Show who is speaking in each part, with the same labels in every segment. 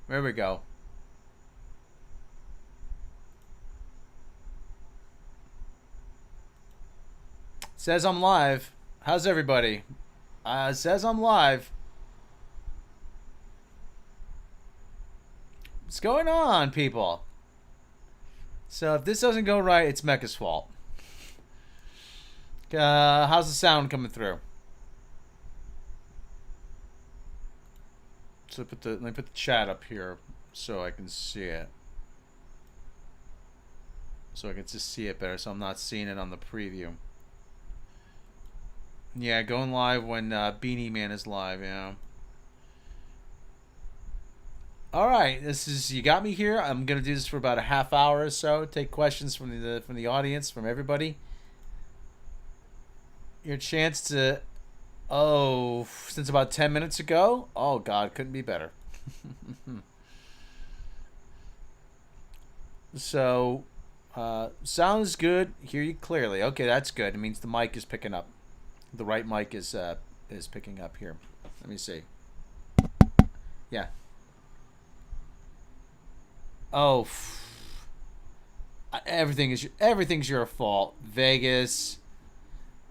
Speaker 1: There we go. Says I'm live. How's everybody? Says I'm live. What's going on, people? So if this doesn't go right, it's Mecha's fault. How's the sound coming through? So let me put the chat up here so I can see it. So I can just see it better, so I'm not seeing it on the preview. Yeah, going live when Beanie Man is live, yeah. Alright, this is You Got Me Here. I'm gonna do this for about a half hour or so. Take questions from the audience, from everybody. Your chance to since about 10 minutes ago? Oh god, couldn't be better. So sounds good. Hear you clearly. Okay, that's good. It means the mic is picking up. The right mic is picking up here. Let me see. Yeah. Oh, everything's your fault. Vegas,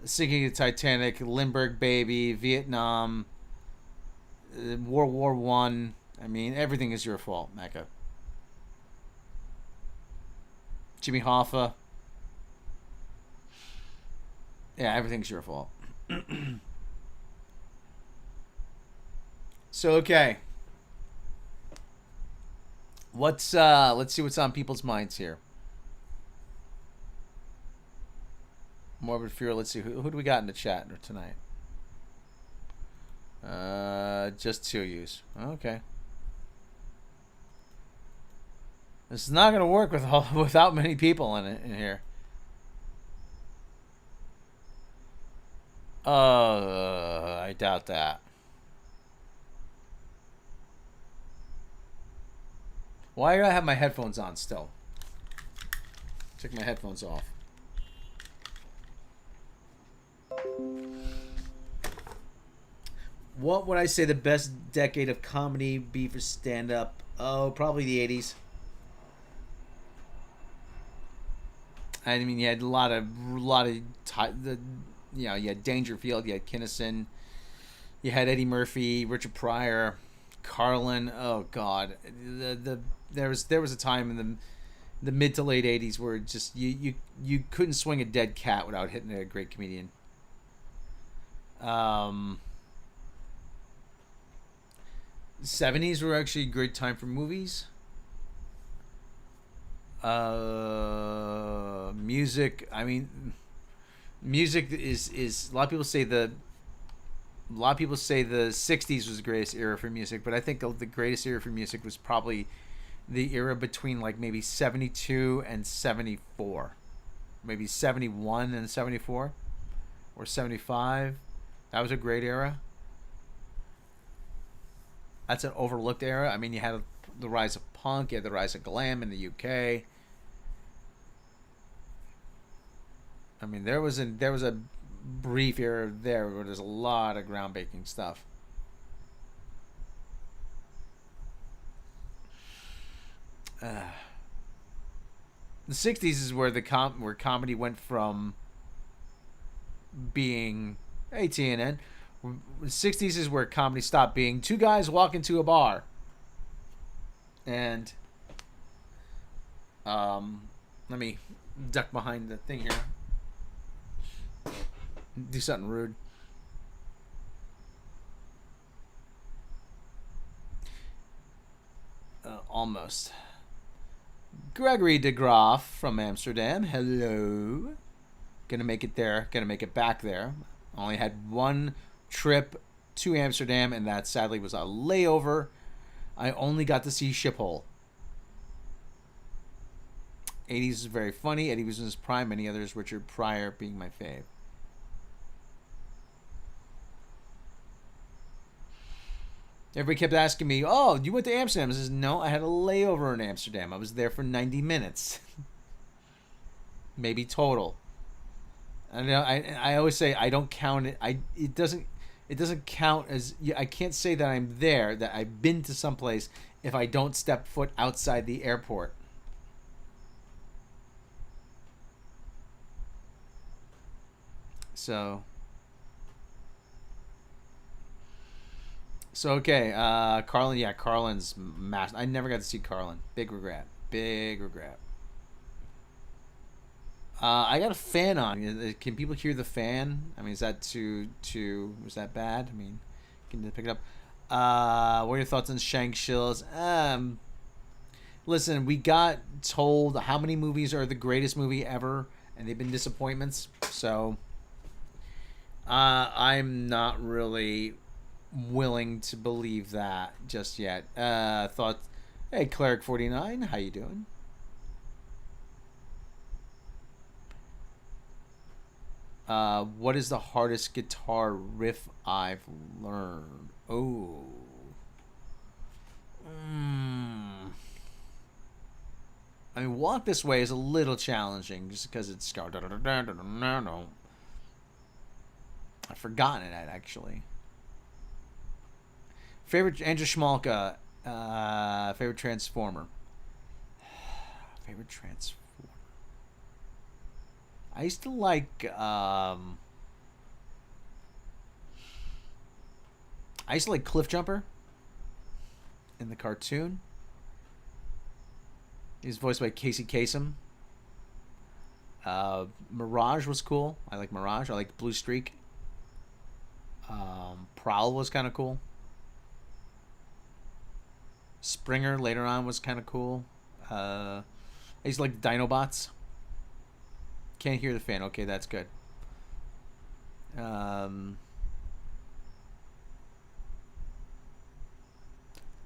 Speaker 1: sinking of the Titanic, Lindbergh baby, Vietnam, World War One. I mean, everything is your fault, Mecca. Jimmy Hoffa. Yeah, everything's your fault. So okay. Let's see what's on people's minds here. Morbid Fear. Let's see who do we got in the chat tonight. Just two use. Okay. This is not gonna work without many people in here. I doubt that. Why do I have my headphones on still? Take my headphones off. What would I say the best decade of comedy be for stand-up? Oh, probably the 80s. I mean, you had you had Dangerfield, you had Kinnison, you had Eddie Murphy, Richard Pryor, Carlin. Oh God, there was a time in the mid to late 80s where just you couldn't swing a dead cat without hitting a great comedian. 70s were actually a great time for movies. Music. I mean, music is a lot of people say the 60s was the greatest era for music, but I think the greatest era for music was probably the era between like maybe 72 and 74, maybe 71 and 74, or 75. That was a great era. That's an overlooked era. I mean, you had the rise of punk, you had the rise of glam in the UK. I mean, there was a brief era there where there's a lot of groundbreaking stuff. The 60s is where where comedy went from being TNN. The 60s is where comedy stopped being two guys walk into a bar and let me duck behind the thing here. Do something rude. Almost. Gregory de Graaf from Amsterdam. Hello. Gonna make it there. Gonna make it back there. Only had one trip to Amsterdam, and that sadly was a layover. I only got to see Schiphol. 80s is very funny. Eddie was in his prime. Many others, Richard Pryor being my fave. Everybody kept asking me, "Oh, you went to Amsterdam?" I says, "No, I had a layover in Amsterdam. I was there for 90 minutes, maybe total." I know. I always say I don't count it. It doesn't. It doesn't count as I can't say that I'm there, that I've been to someplace if I don't step foot outside the airport. So okay, Carlin, yeah, Carlin's mass. I never got to see Carlin. Big regret. Big regret. I got a fan on. Can people hear the fan? I mean, is that is that bad? I mean, can they pick it up? What are your thoughts on Shang-Chi's? Listen, we got told how many movies are the greatest movie ever, and they've been disappointments. So, I'm not really willing to believe that just yet. Thoughts? Hey, Cleric49, how you doing? What is the hardest guitar riff I've learned? Oh. I mean, Walk This Way is a little challenging just because it's... I've forgotten it, actually. Favorite Andrew Schmalka. Favorite Transformer. Favorite Transformer. I used to like Cliff Jumper in the cartoon. He's voiced by Casey Kasem. Mirage was cool. I like Mirage. I like Blue Streak. Prowl was kind of cool. Springer later on was kind of cool. I used to like the Dinobots. Can't hear the fan. Okay, that's good.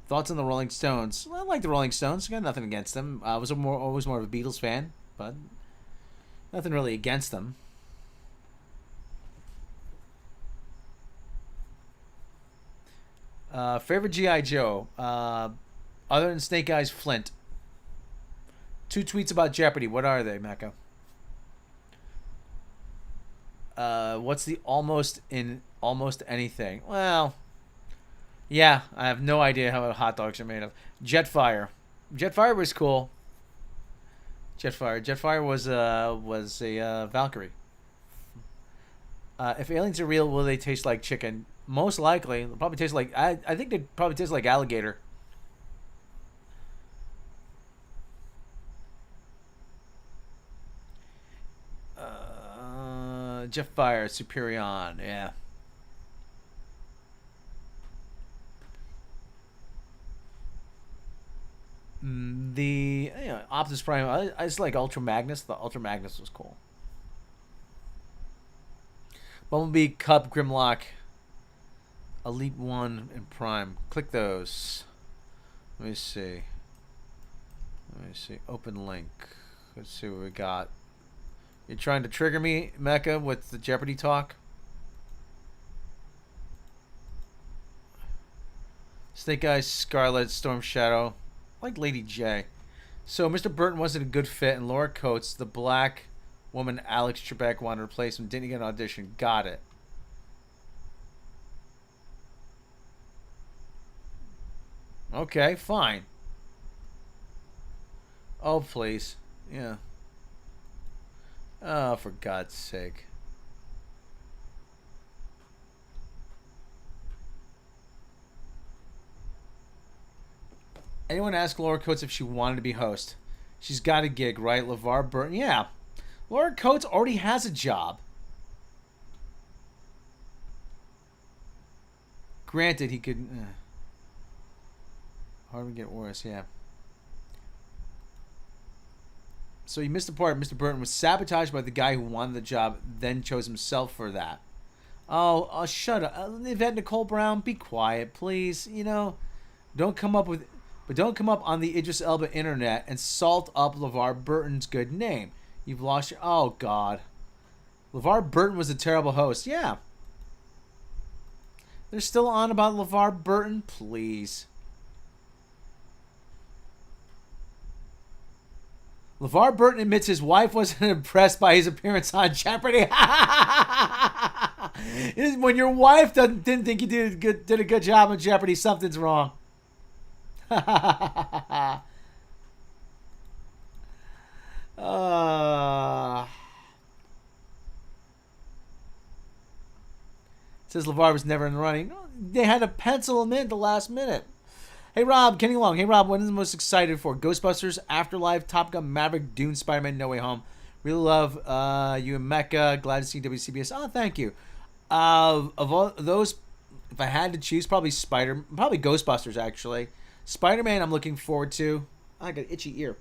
Speaker 1: Thoughts on the Rolling Stones? Well, I like the Rolling Stones. I got nothing against them. I was always more of a Beatles fan, but nothing really against them. Favorite G.I. Joe? Other than Snake Eyes Flint. 2 tweets about Jeopardy. What are they, Mecca? What's the almost in almost anything? Well, yeah, I have no idea how hot dogs are made of. Jetfire. Jetfire was cool. Jetfire was a Valkyrie. If aliens are real, will they taste like chicken? Most likely. They'll probably taste like... I think they probably taste like alligator. Jetfire, Superion, yeah. Optimus Prime. I just like Ultra Magnus. The Ultra Magnus was cool. Bumblebee, Cup, Grimlock, Elite 1, and Prime. Click those. Let me see. Open link. Let's see what we got. You're trying to trigger me, Mecca, with the Jeopardy talk? Snake Eyes, Scarlet, Storm Shadow. I like Lady J. So Mr. Burton wasn't a good fit, and Laura Coates, the black woman Alex Trebek, wanted to replace him. Didn't get an audition. Got it. Okay, fine. Oh, please. Yeah. Oh, for God's sake. Anyone ask Laura Coates if she wanted to be host? She's got a gig, right? Levar, Burton. Yeah. Laura Coates already has a job. Granted, he could... hard to get worse, yeah. So you missed the part. Mr. Burton was sabotaged by the guy who wanted the job, then chose himself for that. Oh, shut up. Yvette Nicole Brown, be quiet, please. You know, don't come up on the Idris Elba internet and salt up LeVar Burton's good name. You've lost your... Oh, God. LeVar Burton was a terrible host. Yeah. They're still on about LeVar Burton? Please. LeVar Burton admits his wife wasn't impressed by his appearance on Jeopardy. When your wife didn't think you did a good job on Jeopardy, something's wrong. Says Levar was never in the running. They had to pencil him in at the last minute. Hey Rob, Kenny Long. Hey Rob, what is the most excited for? Ghostbusters, Afterlife, Top Gun, Maverick, Dune, Spider-Man, No Way Home. Really love you and Mecca. Glad to see WCBS. Oh, thank you. Of all those, if I had to choose, probably Ghostbusters actually. Spider-Man, I'm looking forward to. I got an itchy ear.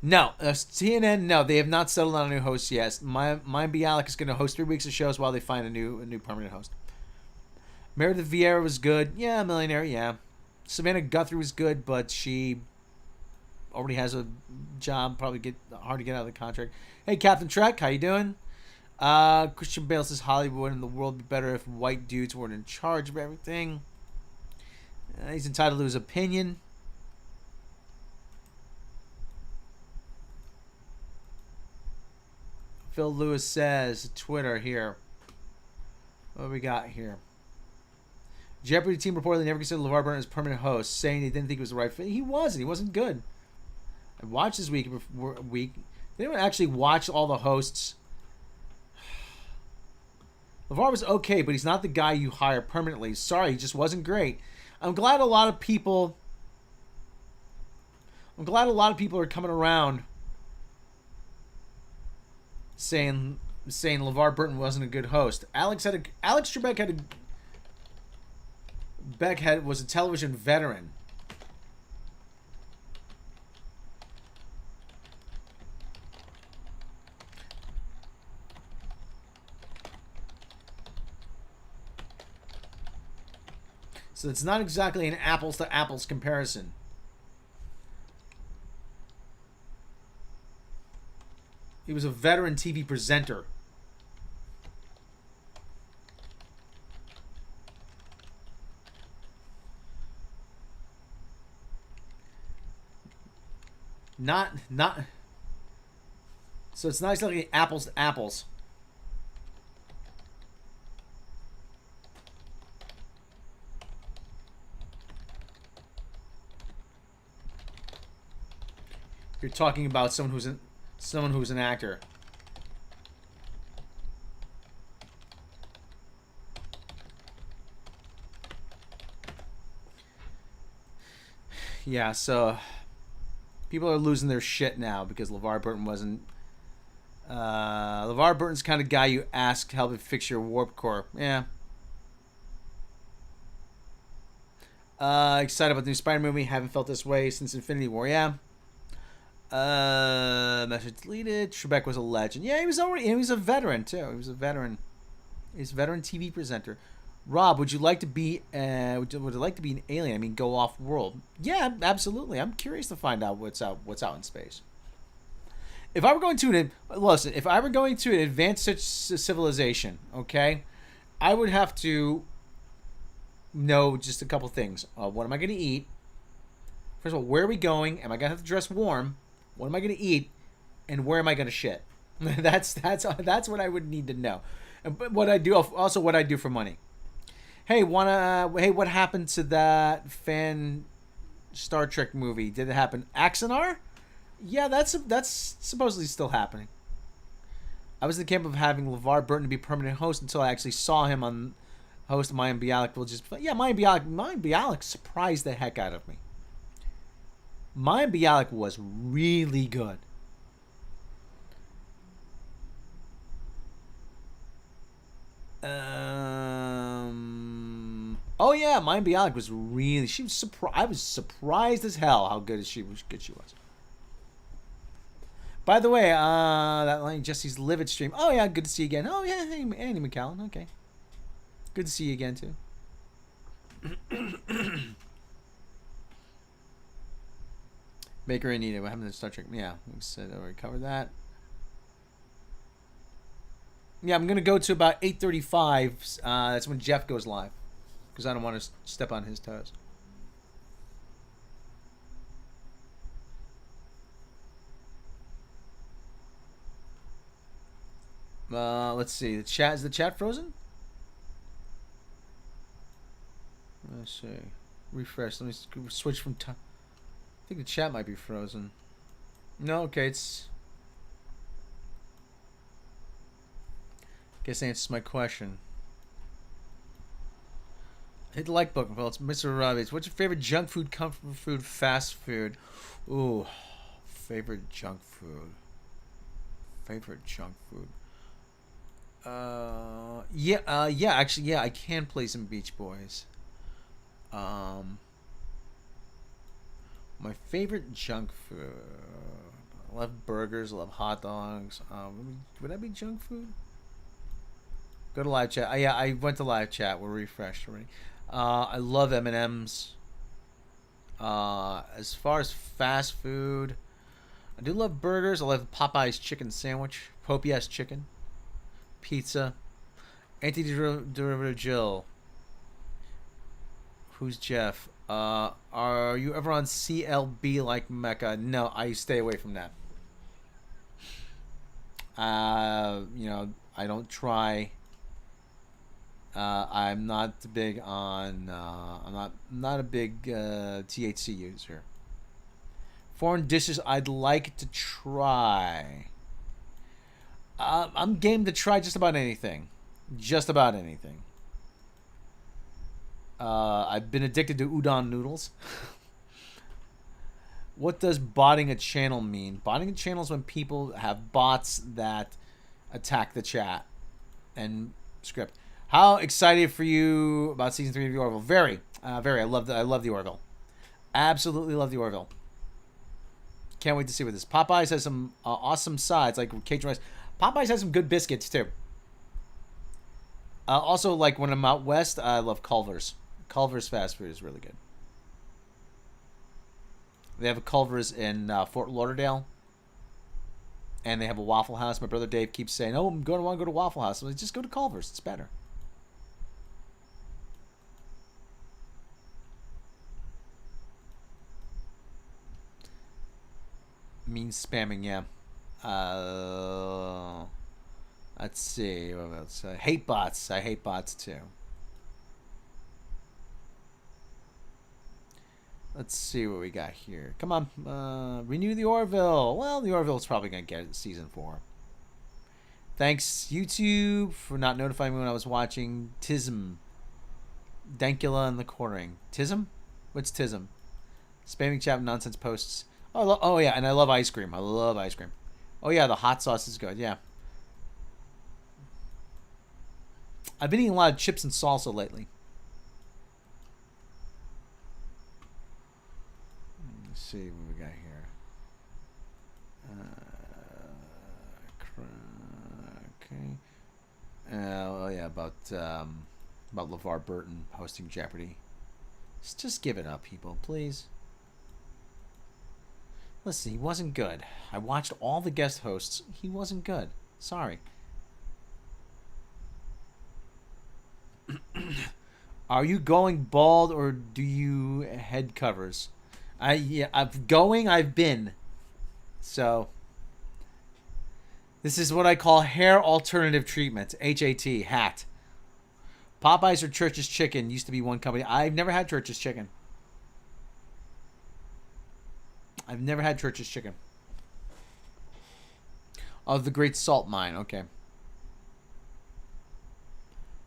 Speaker 1: No, TNN. No, they have not settled on a new host yet. Mayim Bialik is going to host 3 weeks of shows while they find a new permanent host. Meredith Vieira was good. Yeah, Millionaire. Yeah. Savannah Guthrie was good, but she already has a job. Probably hard to get out of the contract. Hey, Captain Trek, how you doing? Christian Bale says Hollywood and the world would be better if white dudes weren't in charge of everything. He's entitled to his opinion. Phil Lewis says, Twitter here. What do we got here? Jeopardy team reportedly never considered LeVar Burton as permanent host, saying they didn't think it was the right fit. He wasn't. He wasn't good. I watched this week. Did anyone actually watch all the hosts? LeVar was okay, but he's not the guy you hire permanently. Sorry, he just wasn't great. I'm glad a lot of people are coming around saying LeVar Burton wasn't a good host. Alex Trebek was a television veteran. So it's not exactly an apples to apples comparison. He was a veteran TV presenter. Not so it's not exactly apples to apples. You're talking about someone who's an actor. Yeah, so people are losing their shit now because LeVar Burton wasn't. LeVar Burton's the kind of guy you ask to help fix your warp core. Yeah. Excited about the new Spider movie. Haven't felt this way since Infinity War. Yeah. Message deleted. Trebek was a legend. Yeah, he was a veteran too. He was a veteran. He's a veteran TV presenter. Rob, would you like to be would you like to be an alien? I mean, go off world. Yeah, absolutely. I'm curious to find out what's out in space. If I were going to an advanced civilization, okay, I would have to know just a couple things. What am I going to eat? First of all, where are we going? Am I going to have to dress warm? What am I going to eat? And where am I going to shit? That's what I would need to know. But what I do for money. Hey, what happened to that fan Star Trek movie? Did it happen? Axanar? Yeah, that's supposedly still happening. I was in the camp of having LeVar Burton to be permanent host until I actually saw him on host Mayim Bialik. Mayim Bialik surprised the heck out of me. Mayim Bialik was really good. Oh yeah, Mayim Bialik was really. She was surprised. I was surprised as hell how good she was. By the way, that line Jesse's Livid stream. Oh yeah, good to see you again. Oh yeah, hey Andy McCallum. Okay, good to see you again too. Baker and Nita. What happened to Star Trek? Yeah, we said already covered that. Yeah, I'm gonna go to about 8:35. That's when Jeff goes live, because I don't want to step on his toes. Let's see. The chat is the chat frozen? Let's see. Refresh. Let me switch from time. I think the chat might be frozen. No, okay, it's. Guess that answers my question. Hit the like button, fellas. Mr. Robbins, what's your favorite junk food, comfort food, fast food? Ooh, favorite junk food. Favorite junk food. Actually, yeah, I can play some Beach Boys. My favorite junk food. I love burgers. I love hot dogs. Would that be junk food? Go to live chat. Yeah, I went to live chat. We're refreshed already. I love M&Ms. As far as fast food, I do love burgers. I love Popeye's chicken sandwich, Popeye's chicken, pizza, anti-derivative Jill. Who's Jeff? Are you ever on CLB like Mecca? No, I stay away from that. I don't try. I'm not big on. I'm not a big THC user. Foreign dishes I'd like to try. I'm game to try just about anything. Just about anything. I've been addicted to udon noodles. What does botting a channel mean? Botting a channel is when people have bots that attack the chat and script. How excited for you about season 3 of the Orville? Very, very. I love the Orville. Absolutely love the Orville. Can't wait to see what this. Popeyes has some awesome sides like Cajun rice. Popeyes has some good biscuits too. Also, like when I'm out west, I love Culver's. Culver's fast food is really good. They have a Culver's in Fort Lauderdale. And they have a Waffle House. My brother Dave keeps saying, "Oh, I'm going to want to go to Waffle House." I'm like, just go to Culver's. It's better. Means spamming, yeah. Let's see. What else? Hate bots. I hate bots too. Let's see what we got here. Come on. Renew the Orville. Well, the Orville's probably going to get it season 4. Thanks, YouTube, for not notifying me when I was watching Tism. Dankula and the Quartering. Tism? What's Tism? Spamming chat nonsense posts. Oh, yeah, and I love ice cream. I love ice cream. Oh, yeah, the hot sauce is good. Yeah. I've been eating a lot of chips and salsa lately. Let's see what we got here. Okay. Well, yeah, about Levar Burton hosting Jeopardy. Just give it up, people, please. Listen, he wasn't good. I watched all the guest hosts. He wasn't good. Sorry. Are you going bald or do you head covers? I've been. So this is what I call hair alternative treatment. HAT, hat. Popeyes or Church's Chicken used to be one company. I've never had Church's Chicken. I've never had Church's Chicken. Of the Great Salt Mine. Okay.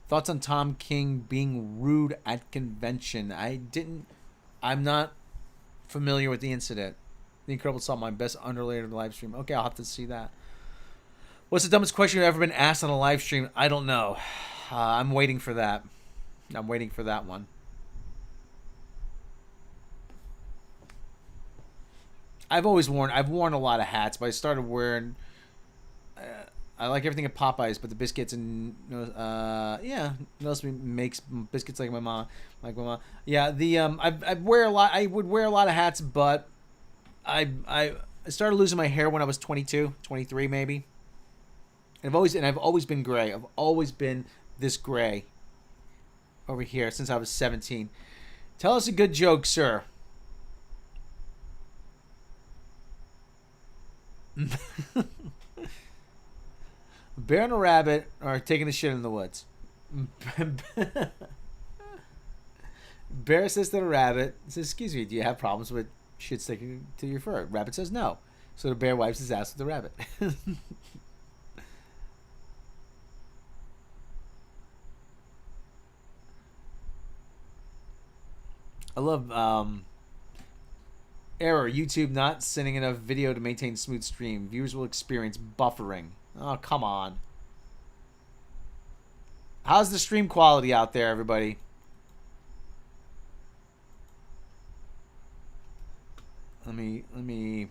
Speaker 1: Thoughts on Tom King being rude at convention? I'm not familiar with the incident. The Incredible Salt Mine, best underlayer of the live stream. Okay, I'll have to see that. What's the dumbest question you've ever been asked on a live stream? I don't know. I'm waiting for that. I'm waiting for that one. I've worn a lot of hats, but I started wearing. I like everything at Popeyes, but the biscuits and makes biscuits like my mom, Yeah, I wear a lot. I would wear a lot of hats, but I started losing my hair when I was 22, 23 maybe. And I've always been gray. I've always been this gray over here since I was 17. Tell us a good joke, sir. Bear and a rabbit are taking a shit in the woods. Bear says to the rabbit, says, "Excuse me, do you have problems with shit sticking to your fur?" Rabbit says no. So the bear wipes his ass with the rabbit. I love error. YouTube not sending enough video to maintain smooth stream. Viewers will experience buffering. Oh, come on. How's the stream quality out there, everybody? Let me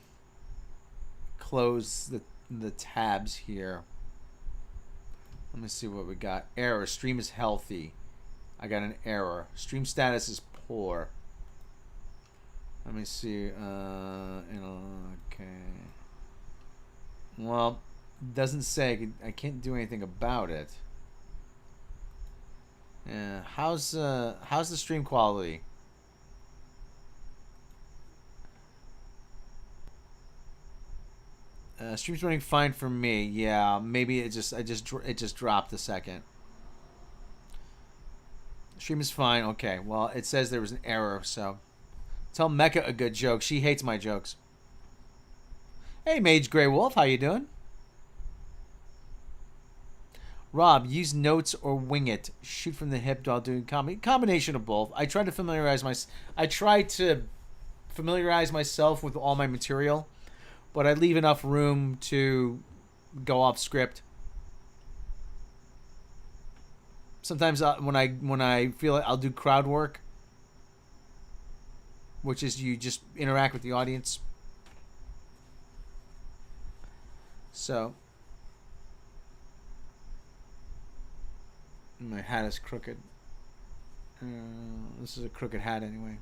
Speaker 1: close the tabs here. Let me see what we got. Error. Stream is healthy. I got an error. Stream status is poor. Let me see. Okay. Well, doesn't say. I can't do anything about it. Yeah. How's the stream quality? Stream's running fine for me. Yeah, maybe it just dropped a second. Stream is fine. Okay. Well, it says there was an error, so tell Mecca a good joke. She hates my jokes. Hey, Mage Grey Wolf, how you doing? Rob, use notes or wing it. Shoot from the hip while doing comedy. Combination of both. I try to familiarize myself with all my material, but I leave enough room to go off script. Sometimes when I feel it, I'll do crowd work, which is you just interact with the audience. So my hat is crooked. This is a crooked hat anyway.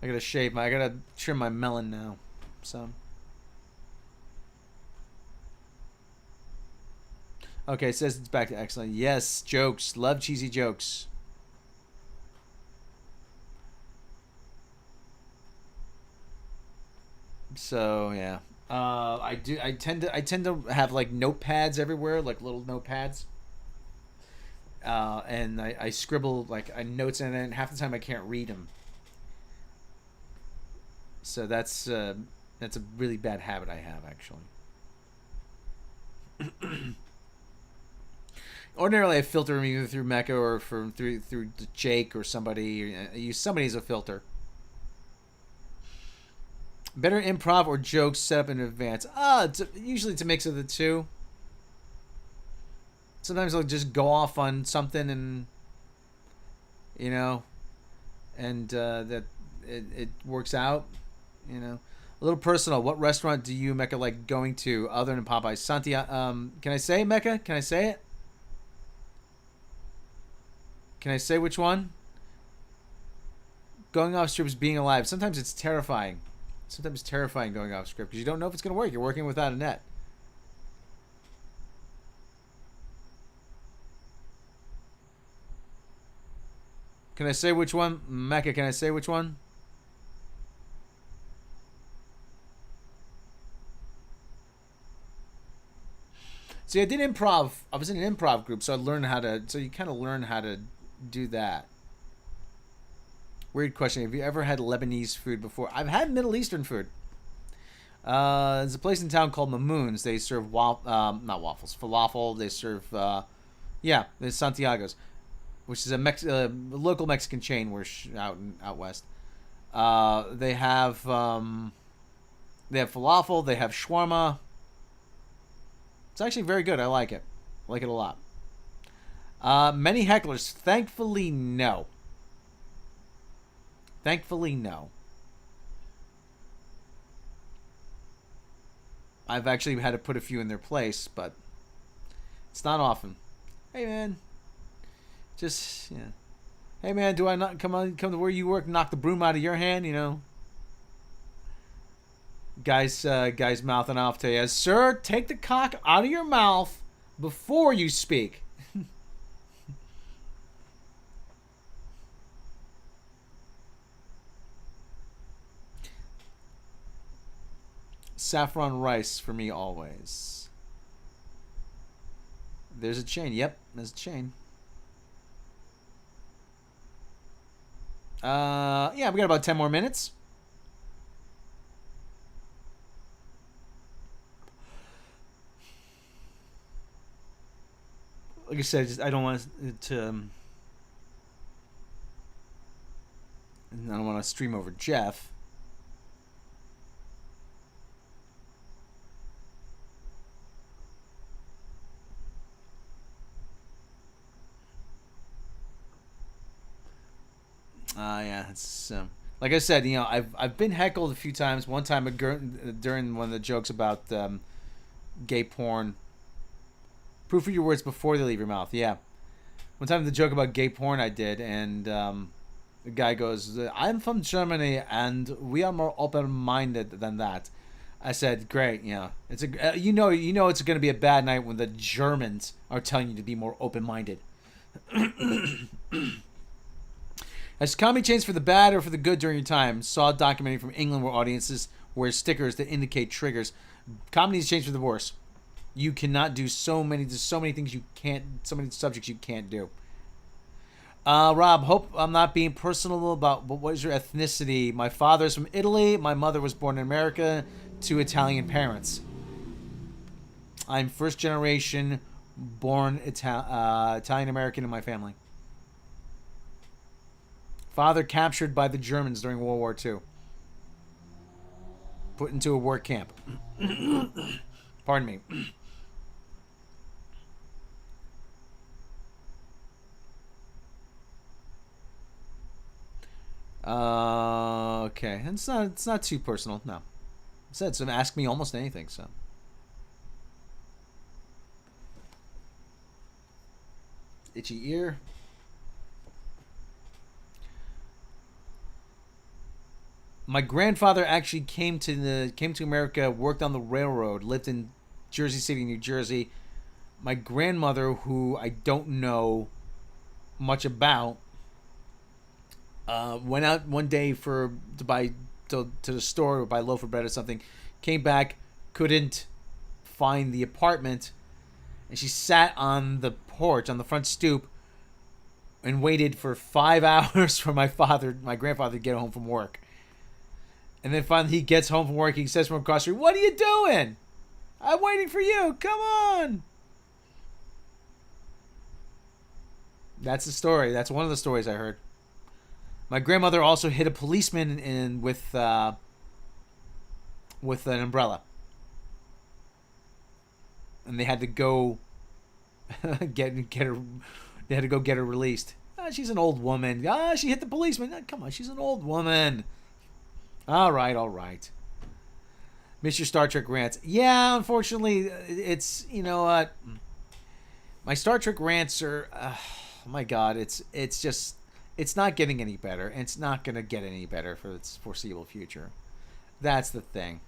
Speaker 1: I gotta trim my melon now. So okay, it says it's back to excellent. Yes, jokes. Love cheesy jokes. So yeah. I tend to have like notepads everywhere, like little notepads. And I scribble like notes in it, and half the time I can't read them. So that's a really bad habit I have, actually. Ordinarily, I filter them either through Mecca or through Jake or somebody. I use somebody as a filter. Better improv or jokes set up in advance? Usually it's a mix of the two. Sometimes I'll just go off on something and that it works out. A little personal. What restaurant do you, Mecca, like going to other than Popeyes? Santiago. Can I say, Mecca? Can I say it? Can I say which one? Going off script is being alive. Sometimes it's terrifying. Sometimes it's terrifying going off script because you don't know if it's going to work. You're working without a net. Can I say which one? Mecca, can I say which one? See, I did improv. I was in an improv group, so I learned how to. So you kind of learn how to do that. Weird question. Have you ever had Lebanese food before? I've had Middle Eastern food. There's a place in town called Mamoon's. They serve not waffles, falafel. They serve, there's Santiago's, which is a local Mexican chain. We're out west. They have falafel. They have shawarma. It's actually very good. I like it. I like it a lot. Many hecklers. Thankfully, no. Thankfully, no. I've actually had to put a few in their place, but it's not often. Hey, man. Just, yeah. Hey, man, do I not come to where you work and knock the broom out of your hand, Guys mouthing off to you. Sir, take the cock out of your mouth before you speak. Saffron rice for me always. There's a chain. Yep, there's a chain. Yeah, we got about 10 more minutes. Like I said, I don't want to. I don't want to stream over Jeff. Yeah, it's like I said, I've been heckled a few times. One time during one of the jokes about gay porn. Proofread your words before they leave your mouth. Yeah, one time the joke about gay porn I did, and the guy goes, "I'm from Germany, and we are more open-minded than that." I said, "Great, it's a it's going to be a bad night when the Germans are telling you to be more open-minded." Has comedy changed for the bad or for the good during your time? Saw a documentary from England where audiences wear stickers that indicate triggers. Comedy's changed for the worse. You cannot do there's so many things you can't, so many subjects you can't do. Rob, hope I'm not being personal about, but what is your ethnicity? My father's from Italy. My mother was born in America to Italian parents. I'm first generation born Italian American in my family. Father captured by the Germans during World War II. Put into a work camp. Pardon me. Okay. It's not too personal, no. I said so ask me almost anything, so. Itchy ear. My grandfather actually came to America, worked on the railroad, lived in Jersey City, New Jersey. My grandmother, who I don't know much about, went out one day to the store or buy a loaf of bread or something. Came back, couldn't find the apartment, and she sat on the porch on the front stoop and waited for 5 hours for my grandfather, to get home from work. And then finally he gets home from work. He says from across the street, "What are you doing? I'm waiting for you. Come on." That's the story. That's one of the stories I heard. My grandmother also hit a policeman with an umbrella, and they had to go get her. They had to go get her released. She's an old woman. She hit the policeman. Come on, she's an old woman. All right. Mr. Star Trek rants. Yeah, unfortunately, it's, you know what? My Star Trek rants are, oh my God, it's not getting any better. And it's not going to get any better for its foreseeable future. That's the thing.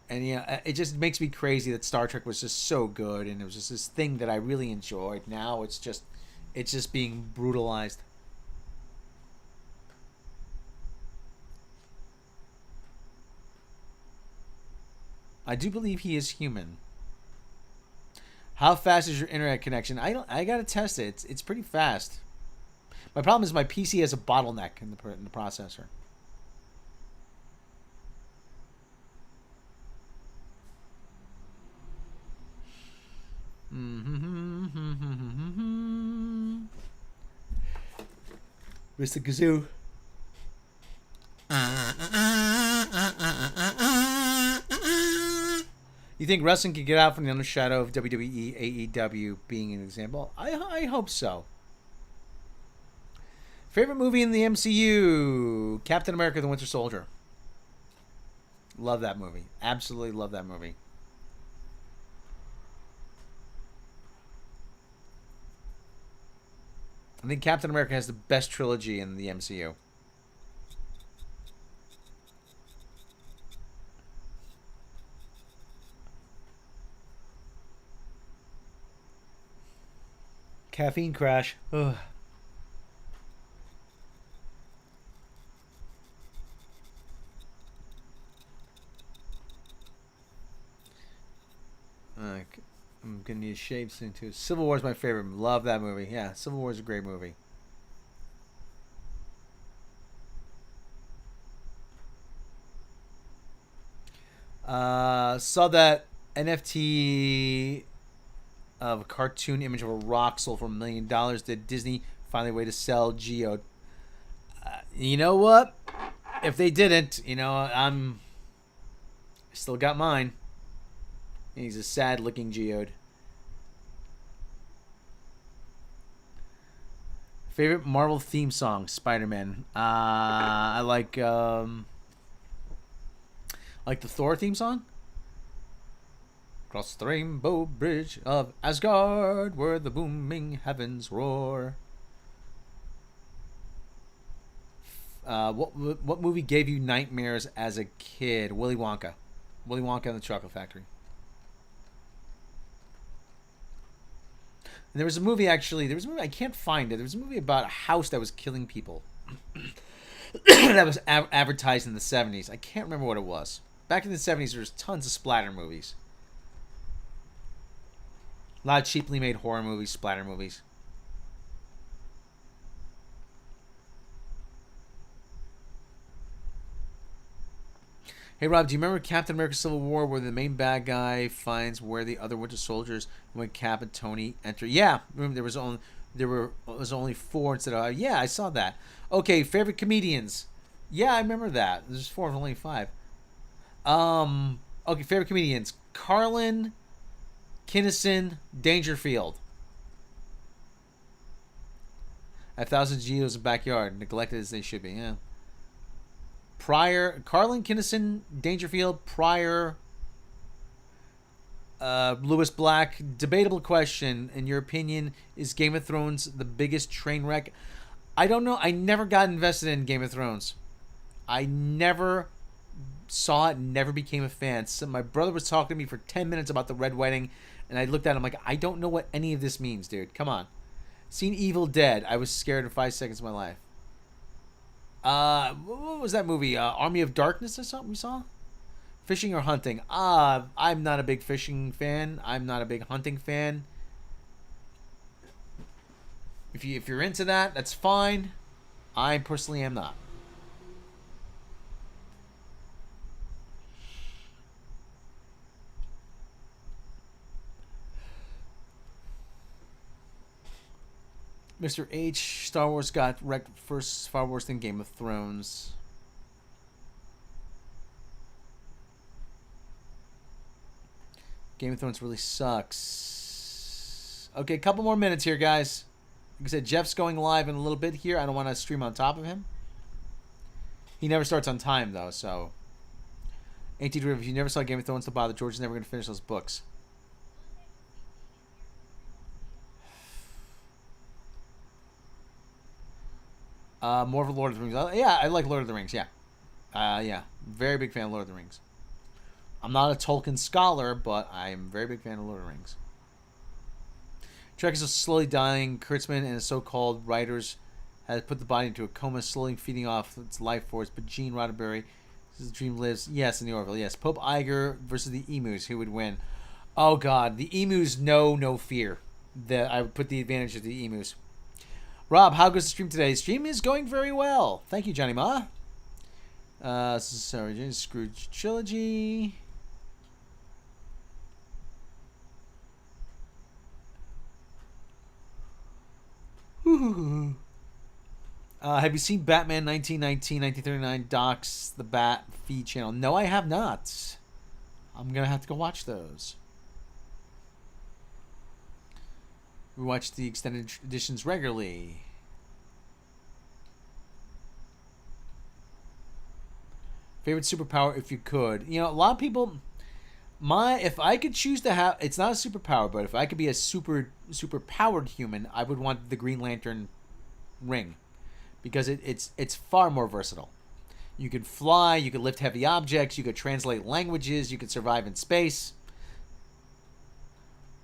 Speaker 1: And it just makes me crazy that Star Trek was just so good, and it was just this thing that I really enjoyed. Now it's just being brutalized. I do believe he is human. How fast is your internet connection? I gotta test it. It's pretty fast. My problem is my PC has a bottleneck in the processor. Mr. Kazoo. You think wrestling can get out from the undershadow of WWE, AEW being an example? I hope so. Favorite movie in the MCU? Captain America: The Winter Soldier. Love that movie. Absolutely love that movie. I think Captain America has the best trilogy in the MCU. Caffeine crash. Ugh. I'm gonna need a shave soon too. Civil War is my favorite. Love that movie. Yeah, Civil War is a great movie. Saw that NFT of a cartoon image of a rock sold for $1 million. Did Disney find a way to sell Geode? You know what? If they didn't, I still got mine. He's a sad-looking Geode. Favorite Marvel theme song? Spider-Man. I like the Thor theme song. Across the rainbow bridge of Asgard, where the booming heavens roar. What movie gave you nightmares as a kid? Willy Wonka. Willy Wonka and the Chocolate Factory. And there was a movie, actually. There was a movie, I can't find it. There was a movie about a house that was killing people. That was advertised in the 70s. I can't remember what it was. Back in the 70s, there was tons of splatter movies. A lot of cheaply made horror movies, splatter movies. Hey Rob, do you remember Captain America: Civil War, where the main bad guy finds where the other Winter Soldiers when Cap and Tony enter? Yeah, remember there was only 4 instead of yeah, I saw that. Okay, favorite comedians. Yeah, I remember that. There's 4 and only 5. Okay, favorite comedians: Carlin, Kinnison, Dangerfield. A thousand Geos in backyard, neglected as they should be. Yeah. Pryor, Carlin, Kinnison, Dangerfield, Pryor, Lewis Black. Debatable question. In your opinion, is Game of Thrones the biggest train wreck? I don't know. I never got invested in Game of Thrones. I never saw it, never became a fan. So my brother was talking to me for 10 minutes about the Red Wedding, and I looked at him like, I don't know what any of this means, dude. Come on. Seen Evil Dead. I was scared in 5 seconds of my life. What was that movie? Army of Darkness or something we saw? Fishing or hunting? I'm not a big fishing fan. I'm not a big hunting fan. If you're into that, that's fine. I personally am not. Mr. H, Star Wars got wrecked first Star Wars than Game of Thrones. Game of Thrones really sucks. Okay, a couple more minutes here, guys. Like I said, Jeff's going live in a little bit here. I don't want to stream on top of him. He never starts on time, though, so. AT Riff, if you never saw Game of Thrones, don't bother. George is never going to finish those books. More of Lord of the Rings. Yeah, I like Lord of the Rings, yeah. Yeah, very big fan of Lord of the Rings. I'm not a Tolkien scholar, but I'm a very big fan of Lord of the Rings. Trek is slowly dying. Kurtzman and his so-called writers has put the body into a coma, slowly feeding off its life force. But Gene Roddenberry, his dream lives. Yes, in the Orville. Yes, Pope Iger versus the Emus. Who would win? Oh God, the Emus know no fear. That I would put the advantage of the Emus. Rob, how goes the stream today? Stream is going very well. Thank you, Johnny Ma. Sorry, Scrooge Trilogy. Have you seen Batman 1919, 1939 Docs, the Bat feed channel? No, I have not. I'm going to have to go watch those. We watch the extended editions regularly. Favorite superpower if you could. You know, a lot of people... If I could choose to have... It's not a superpower, but if I could be a super powered human, I would want the Green Lantern ring. Because it's far more versatile. You could fly, you could lift heavy objects, you could translate languages, you could survive in space.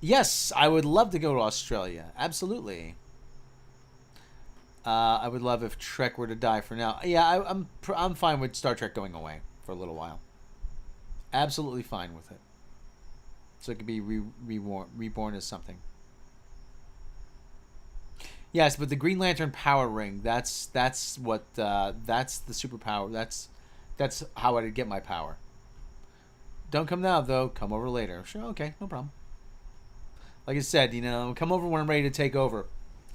Speaker 1: Yes, I would love to go to Australia. Absolutely. I would love if Trek were to die for now. Yeah, I'm fine with Star Trek going away for a little while. Absolutely fine with it. so it could be reborn as something. Yes, but the Green Lantern power ring, that's what that's the superpower. That's how I'd get my power. Don't come now though, come over later. Sure, okay, no problem. Like I said, come over when I'm ready to take over.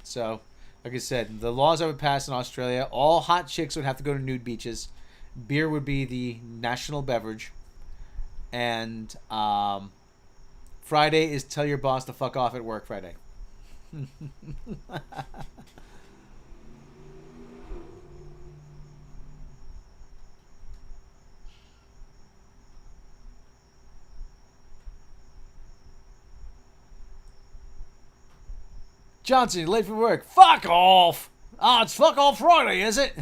Speaker 1: So, like I said, the laws I would pass in Australia, all hot chicks would have to go to nude beaches. Beer would be the national beverage. And Friday is tell your boss to fuck off at work Friday. Johnson, you're late for work. Fuck off! Ah, it's fuck off Friday, is it?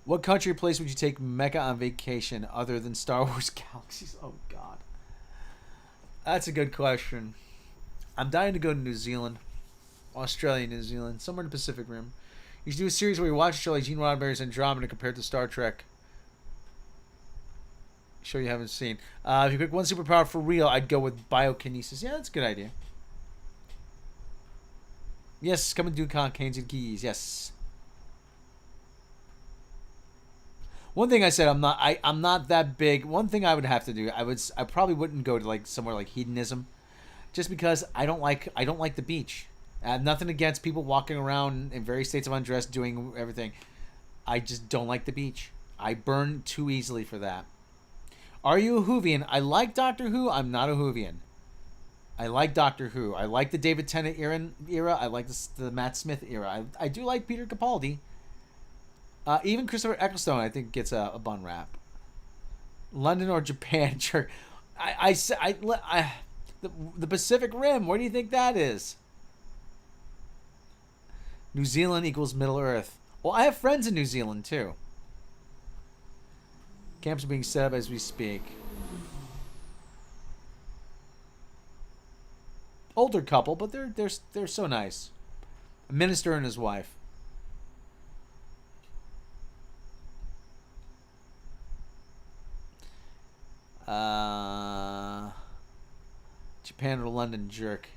Speaker 1: What country or place would you take Mecca on vacation other than Star Wars Galaxies? Oh, God. That's a good question. I'm dying to go to New Zealand. Australia, New Zealand. Somewhere in the Pacific Rim. You should do a series where you watch a show like Gene Roddenberry's Andromeda compared to Star Trek. Show you haven't seen. If you pick one superpower for real, I'd go with biokinesis. Yeah, that's a good idea. Yes, come and do Canes and Keys. Yes. One thing I said, I'm not that big. One thing I would have to do, I probably wouldn't go to like somewhere like hedonism, just because I don't like the beach. I have nothing against people walking around in various states of undress doing everything. I just don't like the beach. I burn too easily for that. Are you a Whovian? I like Doctor Who. I'm not a Whovian. I like Doctor Who. I like the David Tennant era. I like the Matt Smith era. I do like Peter Capaldi. Even Christopher Ecclestone, I think, gets a bun rap. London or Japan? Sure. The Pacific Rim. Where do you think that is? New Zealand equals Middle Earth. Well, I have friends in New Zealand too. Camps are being set up as we speak. Older couple, but they're so nice. A minister and his wife. Japan or London jerk.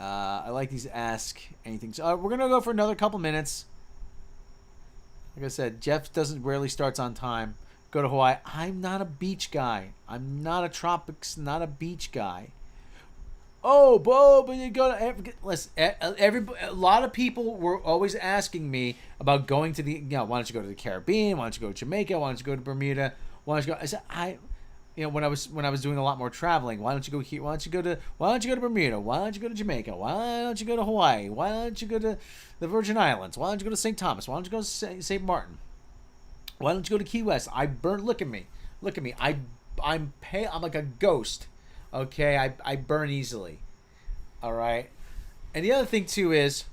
Speaker 1: I like these ask anything. So, we're gonna go for another couple minutes. Like I said, Jeff doesn't rarely starts on time. Go to Hawaii. I'm not a beach guy. I'm not a tropics, not a beach guy. Oh, but you go to listen. A lot of people were always asking me about going to the. Why don't you go to the Caribbean? Why don't you go to Jamaica? Why don't you go to Bermuda? Why don't you go? I said when I was doing a lot more traveling, why don't you go here? Why don't you go to Bermuda? Why don't you go to Jamaica? Why don't you go to Hawaii? Why don't you go to the Virgin Islands? Why don't you go to St. Thomas? Why don't you go to St. Martin? Why don't you go to Key West? I burn. Look at me. I'm pale. I'm like a ghost. Okay, I burn easily. All right. And the other thing too is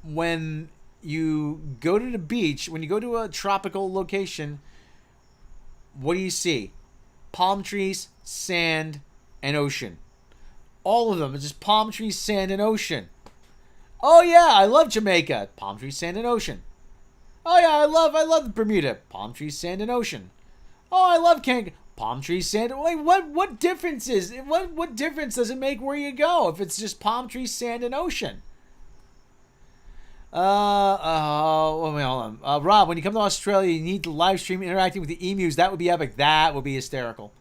Speaker 1: when you go to the beach, when you go to a tropical location, what do you see? Palm trees, sand, and ocean. All of them are just palm trees, sand, and ocean. Oh yeah, I love Jamaica. Palm trees, sand, and ocean. Oh yeah, I love Bermuda. Palm trees, sand, and ocean. Oh, I love Cancun. Palm trees, sand. Wait, what difference is? What difference does it make where you go if it's just palm trees, sand, and ocean? Hold on. Rob, when you come to Australia, you need to live stream interacting with the emus. That would be epic. That would be hysterical.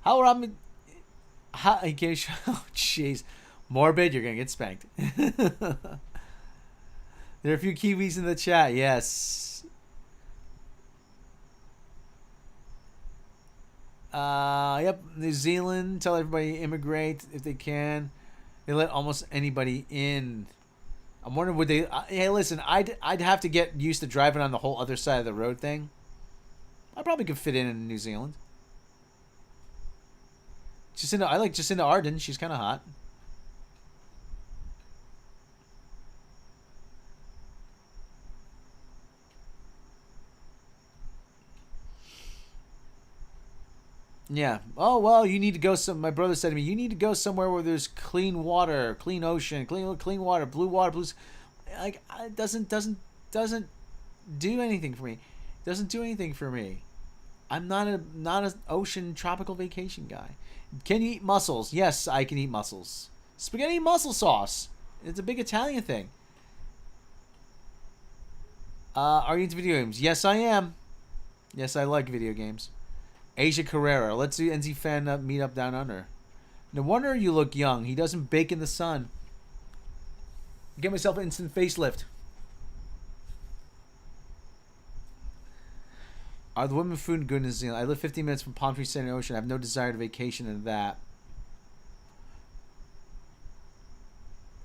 Speaker 1: How, Rob? How? Oh, jeez. Morbid, you're gonna get spanked. There are a few Kiwis in the chat. Yes. Yep. New Zealand. Tell everybody to immigrate if they can. They let almost anybody in. I'm wondering, would they? Hey, listen, I'd have to get used to driving on the whole other side of the road thing. I probably could fit in New Zealand. I like Jacinda Ardern. She's kind of hot. Yeah. Oh well, you need to go. My brother said to me, you need to go somewhere where there's clean water, clean ocean, clean water, blue water, blues. Like it doesn't do anything for me. Doesn't do anything for me. I'm not an ocean tropical vacation guy. Can you eat mussels? Yes, I can eat mussels. Spaghetti and mussel sauce. It's a big Italian thing. Are you into video games? Yes, I am. Yes, I like video games. Asia Carrera. Let's do NZ fan meet up down under. No wonder you look young. He doesn't bake in the sun. Get myself an instant facelift. Are the women food good in New Zealand? I live 15 minutes from Palm Tree Center Ocean. I have no desire to vacation in that.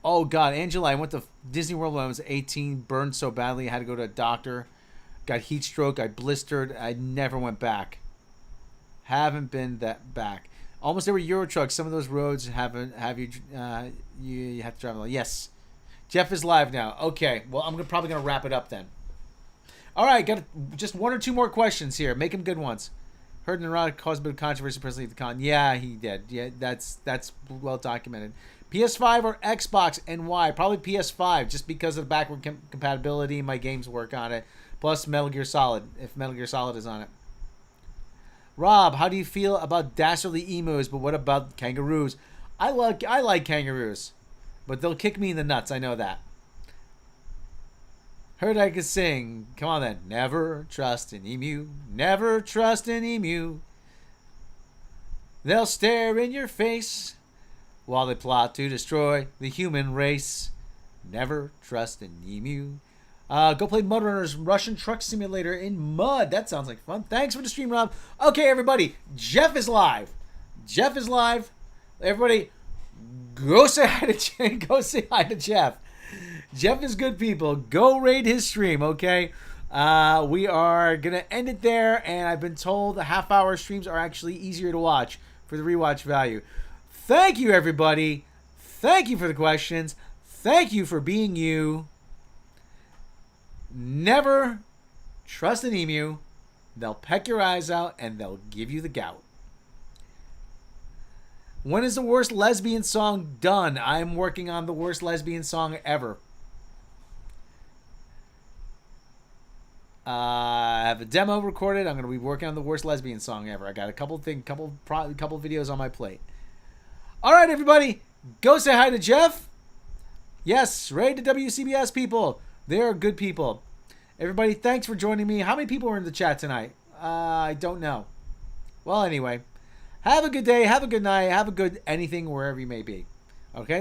Speaker 1: Oh, God. Angela, I went to Disney World when I was 18. Burned so badly. I had to go to a doctor. Got heat stroke. I blistered. I never went back. Haven't been that back. Almost every Euro truck. Some of those roads have you you have to drive along. Yes. Jeff is live now. Okay. Well, I'm probably going to wrap it up then. All right. Got just one or two more questions here. Make them good ones. Heard Neurotic caused a bit of controversy personally at the con. Yeah, he did. Yeah, that's well documented. PS5 or Xbox and why? Probably PS5 just because of the backward compatibility. My games work on it. Plus Metal Gear Solid, if Metal Gear Solid is on it. Rob, how do you feel about dastardly emus, but what about kangaroos? I like kangaroos, but they'll kick me in the nuts. I know that. Heard I could sing. Come on then. Never trust an emu. Never trust an emu. They'll stare in your face while they plot to destroy the human race. Never trust an emu. Go play Mud Runner's Russian Truck Simulator in mud. That sounds like fun. Thanks for the stream, Rob. Okay, everybody. Jeff is live. Jeff is live. Everybody, go say hi to go say hi to Jeff. Jeff is good, people. Go raid his stream, okay? We are going to end it there, and I've been told the half-hour streams are actually easier to watch for the rewatch value. Thank you, everybody. Thank you for the questions. Thank you for being you. Never trust an emu. They'll peck your eyes out, and they'll give you the gout. When is the worst lesbian song done? I'm working on the worst lesbian song ever. I have a demo recorded. I'm going to be working on the worst lesbian song ever. I got a couple videos on my plate. All right, everybody, go say hi to Jeff. Yes, raid the WCBS people. They're good people. Everybody, thanks for joining me. How many people were in the chat tonight? I don't know. Well, anyway, have a good day. Have a good night. Have a good anything wherever you may be. Okay?